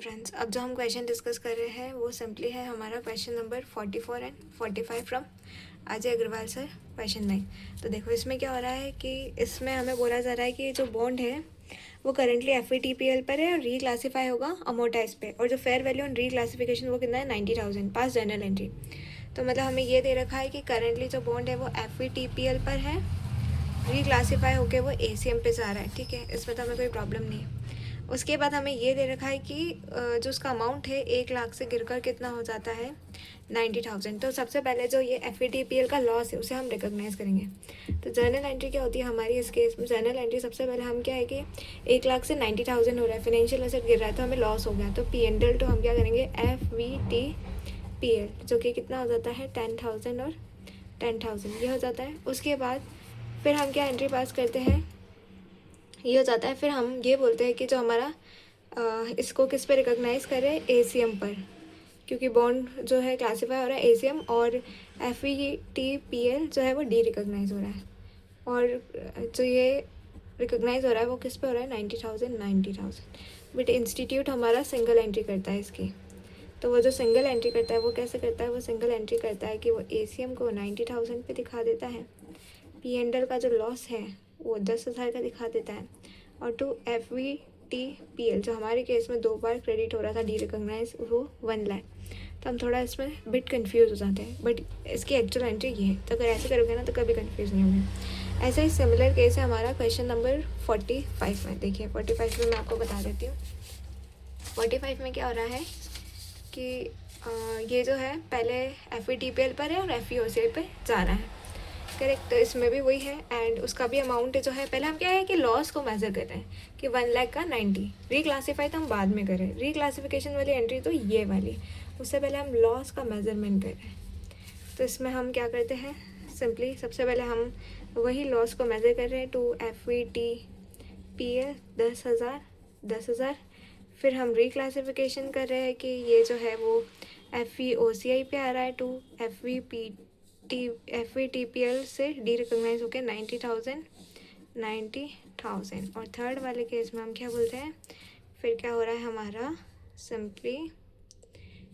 Friends, अब जो हम क्वेश्चन डिस्कस कर रहे हैं वो सिंपली है हमारा question number 44 and 45 from Ajay Agrawal sir, question 9। तो देखो इसमें क्या हो रहा है कि इसमें हमें बोला जा रहा है कि जो बॉन्ड है वो करंटली FVTPL पर है और रीक्लासीफाई होगा अमोर्टाइज पे, और जो फेयर वैल्यू ऑन रीक्लासिफिकेशन वो कितना है 90,000 पास जर्नल एंट्री। तो मतलब हमें ये दे रखा है कि करंटली जो बॉन्ड है वो FVTPL पर है, रीक्लासीफाई होकर वो ACM पे जा रहा है। ठीक है, इसमें तो हमें कोई प्रॉब्लम नहीं है। उसके बाद हमें ये दे रखा है कि जो उसका अमाउंट है 1 लाख से गिरकर कितना हो जाता है 90,000। तो सबसे पहले जो ये FVTPL का लॉस है उसे हम रिकॉग्नाइज़ करेंगे। तो जर्नल एंट्री क्या होती है हमारी इस केस में? जर्नल एंट्री सबसे पहले हम क्या है कि 1 लाख से 90,000 हो रहा है, फाइनेंशियल एसेट गिर रहा है तो हमें लॉस हो गया। तो P&L तो हम क्या करेंगे FVTPL, जो कि कितना हो जाता है 10,000 और 10,000 ये हो जाता है। उसके बाद फिर हम क्या एंट्री पास करते हैं, ये हो जाता है। फिर हम ये बोलते हैं कि जो हमारा इसको किस पे रिकॉग्नाइज़ कर रहे हैं ACM पर, क्योंकि बॉन्ड जो है क्लासीफाई हो रहा है ACM और FVTPL जो है वो डी रिकॉग्नाइज हो रहा है। और जो ये रिकॉग्नाइज हो रहा है वो किस पे हो रहा है 90,000। बट इंस्टीट्यूट हमारा सिंगल एंट्री करता है इसकी। तो वो जो सिंगल एंट्री करता है वो कैसे करता है? वो सिंगल एंट्री करता है कि वो ACM को 90,000 पे दिखा देता है, P&L का जो लॉस है वो 10,000 का दिखा देता है, और टू FVTPL जो हमारे केस में 2 बार क्रेडिट हो रहा था डी रिकॉग्नाइज वो 1 लाख। तो हम थोड़ा इसमें बिट कंफ्यूज हो जाते हैं, बट इसकी एक्चुअल एंट्री ये है। तो अगर ऐसे करोगे ना तो कभी कंफ्यूज नहीं होंगे। ऐसा ही सिमिलर केस है हमारा क्वेश्चन नंबर 45 में। देखिए 45 में मैं आपको बता देती हूँ। 45 में क्या हो रहा है कि ये जो है पहले FVTPL पर है और FVOCI पर जा रहा है, करेक्ट। तो इसमें भी वही है, एंड उसका भी अमाउंट जो है पहले हम क्या है कि लॉस को मेजर कर रहे हैं कि 1 लाख का 90। रीक्लासीफाई तो हम बाद में करें, रीक्लासिफिकेशन वाली एंट्री तो ये वाली, उससे पहले हम लॉस का मेजरमेंट कर रहे हैं। तो इसमें हम क्या करते हैं, सिंपली सबसे पहले हम वही लॉस को मेजर कर रहे हैं टू FVTPL 10,000। फिर हम रीक्लासिफिकेशन कर रहे हैं कि ये जो है वो FVOCI पे आ रहा है टू FVTPL से डी रिकॉग्नाइज होकर 90,000। और थर्ड वाले केस में हम क्या बोलते हैं, फिर क्या हो रहा है हमारा, सिंपली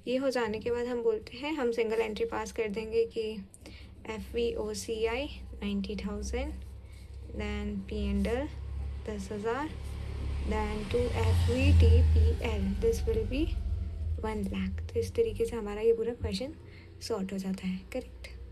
ये हो जाने के बाद हम बोलते हैं, हम सिंगल एंट्री पास कर देंगे कि FVOCI 90,000, then P&L 10,000, then two FVTPL this will be 1 lakh. तो इस तरीके से हमारा ये पूरा क्वेश्चन सॉर्ट हो जाता है, करेक्ट।